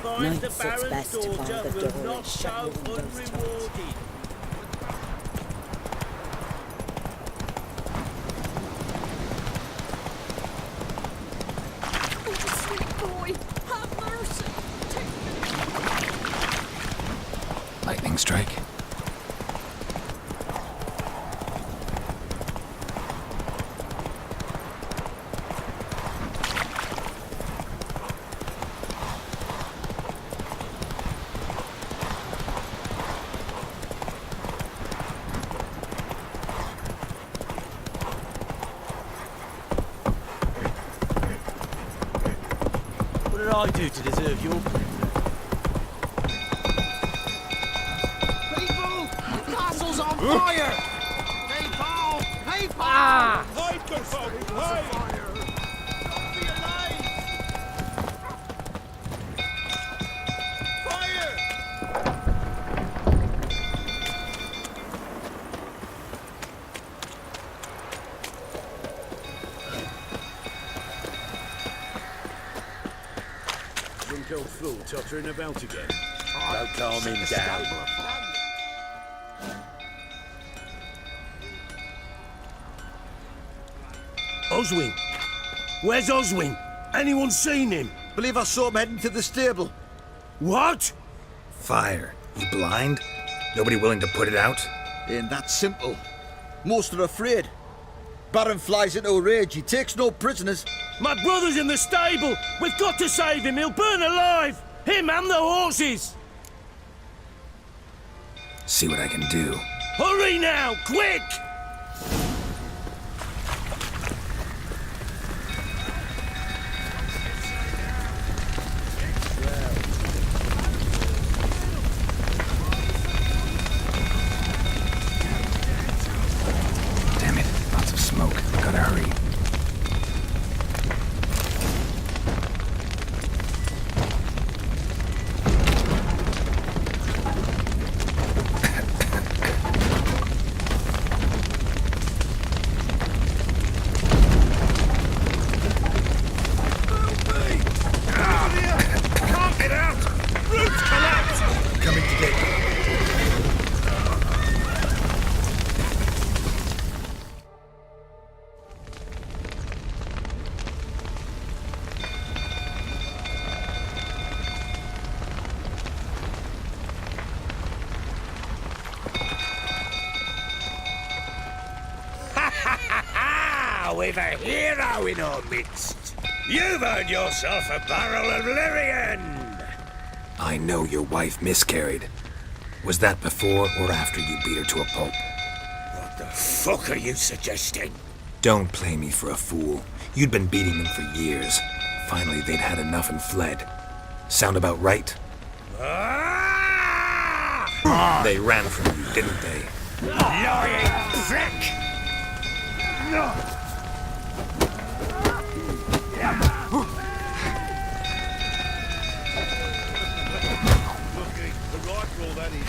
Night sits best to bar the door and shut your windows tight. Lightning strike. What did I do to deserve your privilege? Castle's on fire! Hey, Paul! Hey, Paul! Hide, good folk! Hide! Don't be alive! Fire! Drunk old fool tottering about again. Don't calm him down. Oswin! Where's Oswin? Anyone seen him? Believe I saw him heading to the stable. What? Fire. You blind? Nobody willing to put it out? Ain't that simple. Most are afraid. Baron flies into a rage. He takes no prisoners. My brother's in the stable! We've got to save him! He'll burn alive! Him and the horses! See what I can do. Hurry now! Quick! Damn it. Lots of smoke. Gotta hurry. Can't get out! Roots collapse! Coming to get you. We've a hero in our midst. You've earned yourself a barrel of Lyrian. I know your wife miscarried. Was that before or after you beat her to a pulp? What the fuck are you suggesting? Don't play me for a fool. You'd been beating them for years. Finally, they'd had enough and fled. Sound about right? Ah! They ran from you, didn't they? Lying prick! The rifle that is.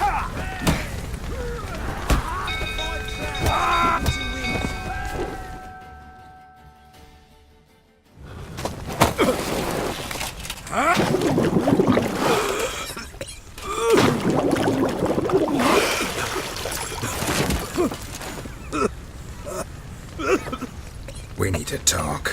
We need to talk.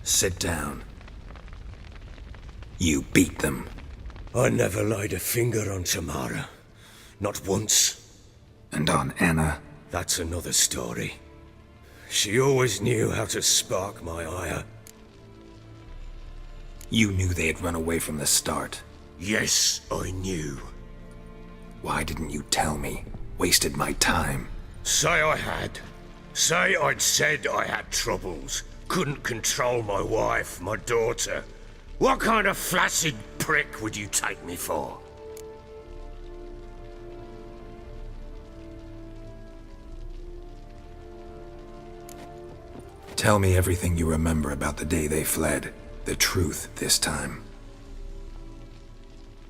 Sit down. You beat them. I never laid a finger on Tamara. Not once. And on Anna. That's another story. She always knew how to spark my ire. You knew they had run away from the start. Yes, I knew. Why didn't you tell me? Wasted my time. Say I had. Say I'd said I had troubles. Couldn't control my wife, my daughter. What kind of flaccid prick would you take me for? Tell me everything you remember about the day they fled. The truth this time.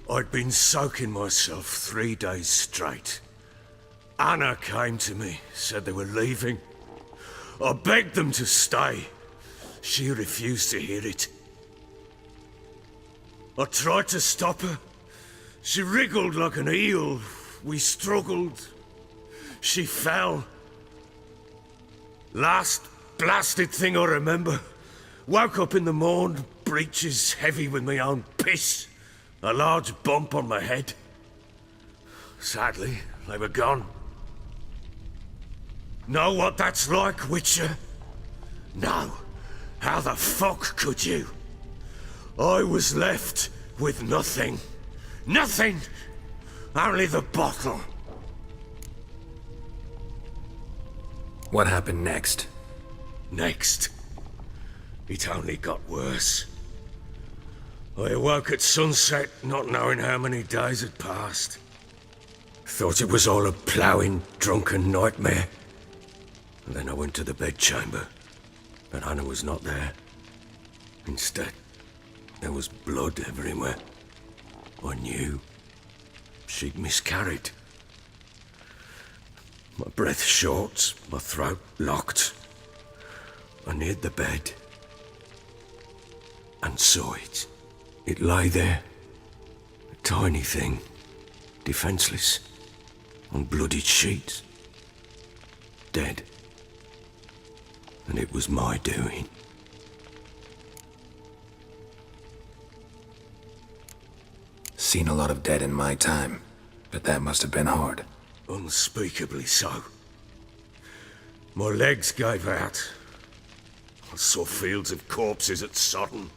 I'd been soaking myself 3 days straight. Anna came to me, said they were leaving. I begged them to stay. She refused to hear it. I tried to stop her. She wriggled like an eel. We struggled. She fell. Last blasted thing I remember. Woke up in the morn, breeches heavy with my own piss. A large bump on my head. Sadly, they were gone. Know what that's like, Witcher? No. How the fuck could you? I was left with nothing. Nothing! Only the bottle. What happened next? Next. It only got worse. I awoke at sunset, not knowing how many days had passed. Thought it was all a ploughing, drunken nightmare. And then I went to the bedchamber, but Anna was not there. Instead, there was blood everywhere. I knew she'd miscarried. My breath short, my throat locked. I neared the bed and saw it. It lay there, a tiny thing, defenseless, on bloodied sheets, dead. And it was my doing. Seen a lot of dead in my time, but that must have been hard. Unspeakably so. My legs gave out. I saw fields of corpses at Sodden.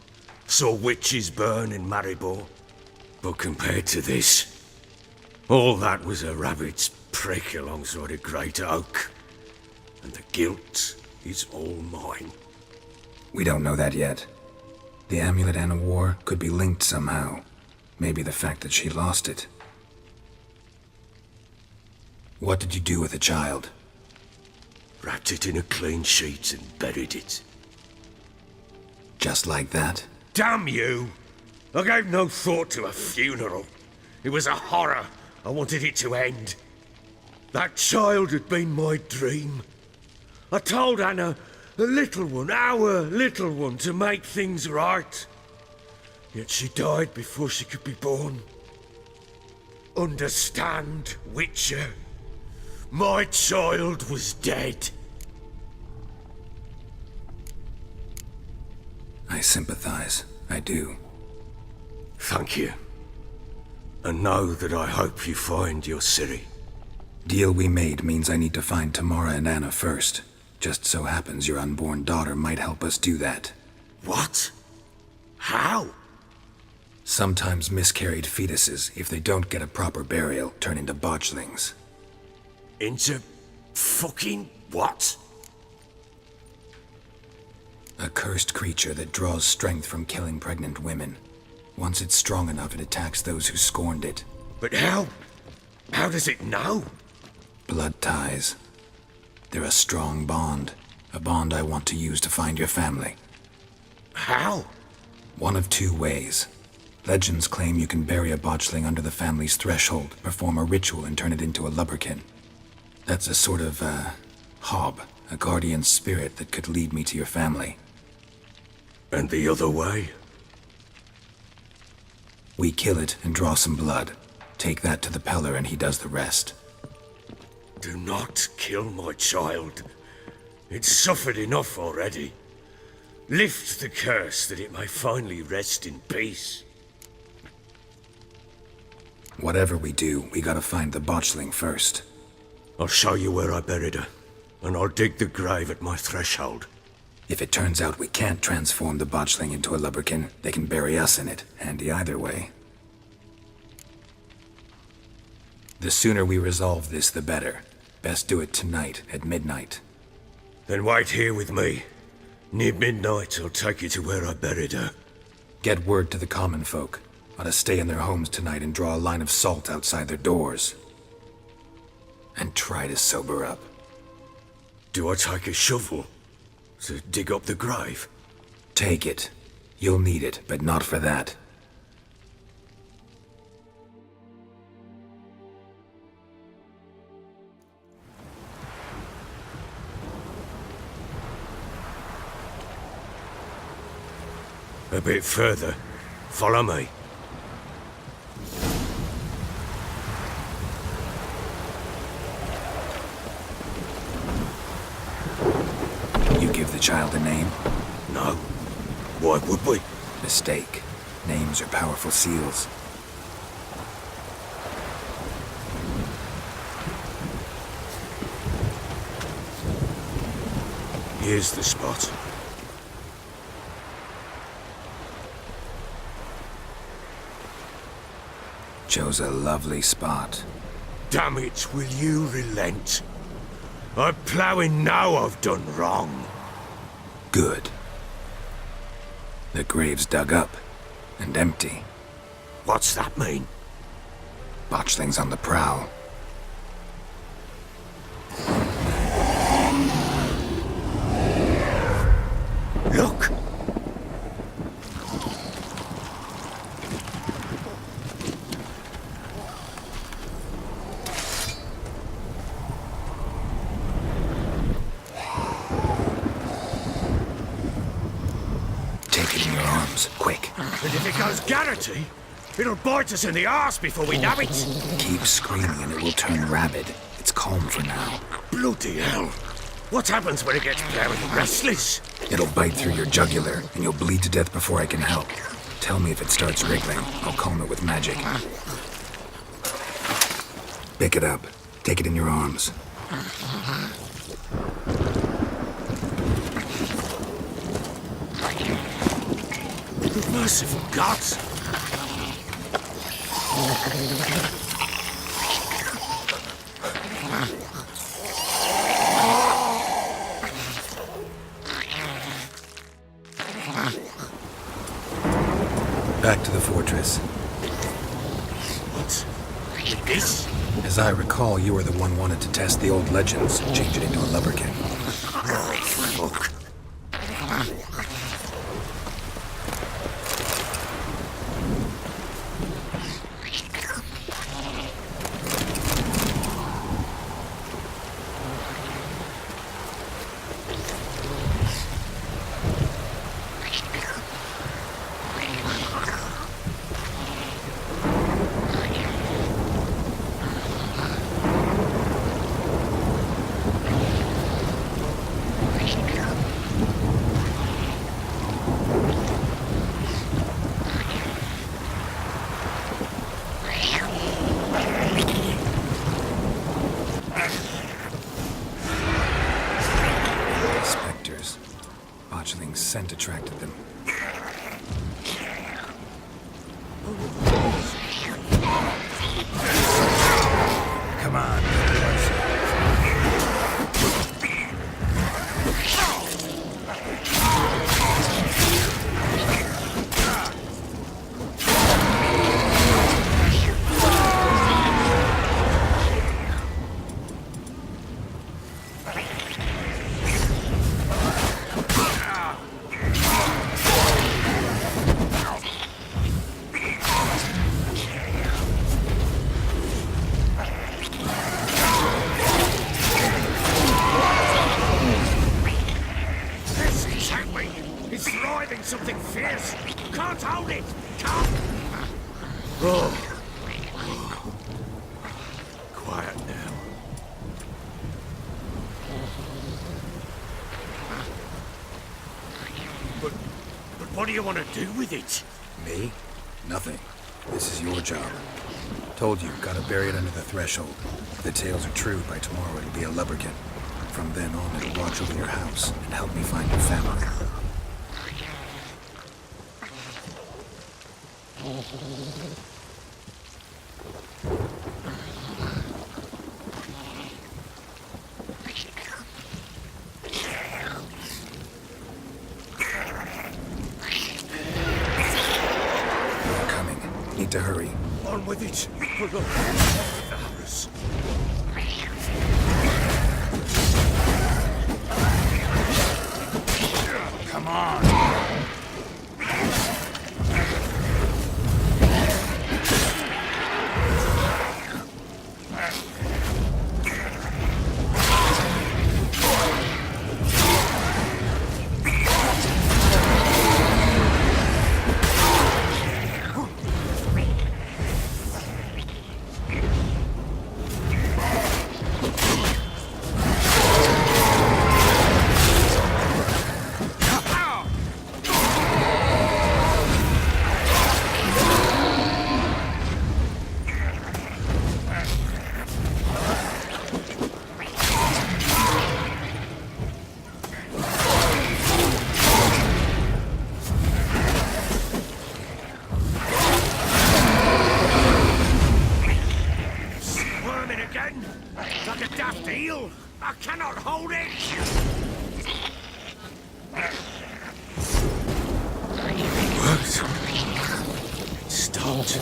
Saw witches burn in Maribor. But compared to this, all that was a rabbit's prick alongside a great oak. And the guilt is all mine. We don't know that yet. The amulet Anna wore could be linked somehow. Maybe the fact that she lost it. What did you do with the child? Wrapped it in a clean sheet and buried it. Just like that? Damn you! I gave no thought to a funeral. It was a horror. I wanted it to end. That child had been my dream. I told Anna, the little one, our little one, to make things right. Yet she died before she could be born. Understand, Witcher? My child was dead. I sympathize. I do. Thank you. And know that I hope you find your Ciri. Deal we made means I need to find Tamara and Anna first. Just so happens your unborn daughter might help us do that. What? How? Sometimes miscarried fetuses, if they don't get a proper burial, turn into botchlings. Into fucking what? A cursed creature that draws strength from killing pregnant women. Once it's strong enough, it attacks those who scorned it. But how? How does it know? Blood ties. They're a strong bond. A bond I want to use to find your family. How? One of two ways. Legends claim you can bury a botchling under the family's threshold, perform a ritual, and turn it into a lubberkin. That's a sort of, hob, a guardian spirit that could lead me to your family. And the other way? We kill it and draw some blood. Take that to the Peller and he does the rest. Do not kill my child. It's suffered enough already. Lift the curse that it may finally rest in peace. Whatever we do, we gotta find the botchling first. I'll show you where I buried her, and I'll dig the grave at my threshold. If it turns out we can't transform the botchling into a lubberkin, they can bury us in it. Handy either way. The sooner we resolve this, the better. Best do it tonight, at midnight. Then wait here with me. Near midnight, I'll take you to where I buried her. Get word to the common folk. Ought to stay in their homes tonight and draw a line of salt outside their doors. And try to sober up. Do I take a shovel to dig up the grave? Take it. You'll need it, but not for that. A bit further. Follow me. You give the child a name? No. Why would we? Mistake. Names are powerful seals. Here's the spot. Chose a lovely spot. Damn it, will you relent? I'm ploughing now I've done wrong. Good. The grave's dug up and empty. What's that mean? Botchling's on the prowl. Look! Take it in your arms, quick. And if it goes Garrity, it'll bite us in the arse before we know it. Keep screaming and it will turn rabid. It's calm for now. Bloody hell. What happens when it gets very restless? It'll bite through your jugular, and you'll bleed to death before I can help. Tell me if it starts wriggling. I'll calm it with magic. Pick it up. Take it in your arms. Merciful gods! Back to the fortress. What? This? As I recall, you were the one wanted to test the old legends, change it into a lubberkin. Fuck. Spectres. Botchling's scent attracted them. Come on. It's writhing something fierce. Can't hold it. Can't. Oh. Quiet now. But what do you want to do with it? Me? Nothing. This is your job. Told you, gotta bury it under the threshold. If the tales are true, by tomorrow it'll be a lubberkin. From then on, it'll watch over your house and help me find your family. They're coming. Need to hurry. On with it. Hold on. Hours. Come on. Like a daft eel. I cannot hold it. It worked. It stopped.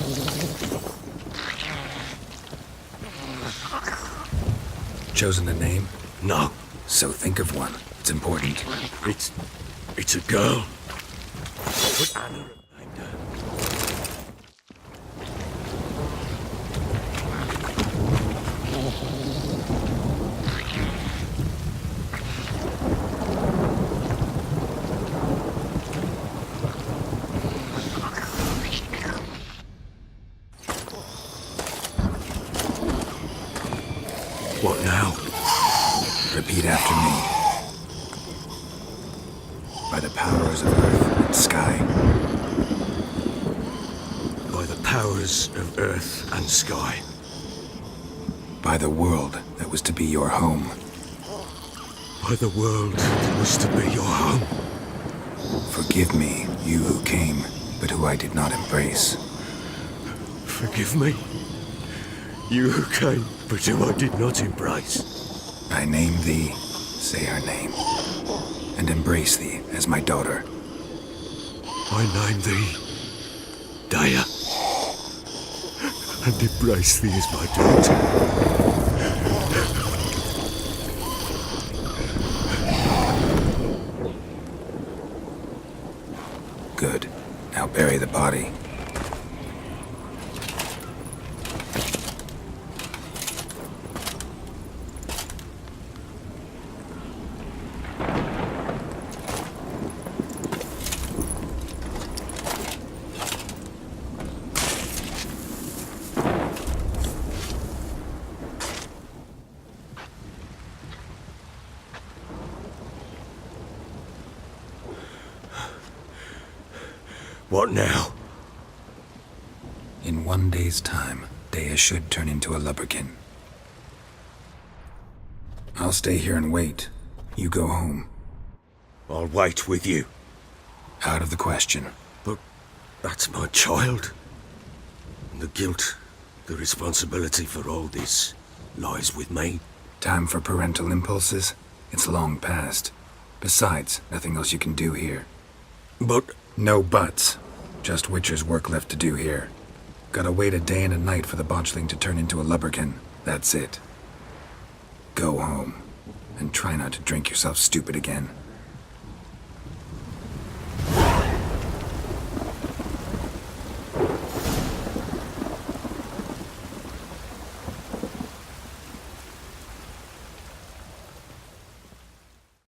Chosen a name? No, So think of one. It's important. it's a girl. But Anna named her. What now? Repeat after me. By the powers of earth and sky. By the powers of earth and sky. By the world that was to be your home. By the world that was to be your home. Forgive me, you who came, but who I did not embrace. Forgive me. You who came, but who I did not embrace. I name thee, say her name, and embrace thee as my daughter. I name thee Daya, and embrace thee as my daughter. Good. Now bury the body. What now? In 1 day's time, Dea should turn into a lubberkin. I'll stay here and wait. You go home. I'll wait with you. Out of the question. But that's my child. And the guilt, the responsibility for all this lies with me. Time for parental impulses? It's long past. Besides, nothing else you can do here. But No buts. Just Witcher's work left to do here. Gotta wait a day and a night for the botchling to turn into a lubberkin. That's it. Go home. And try not to drink yourself stupid again.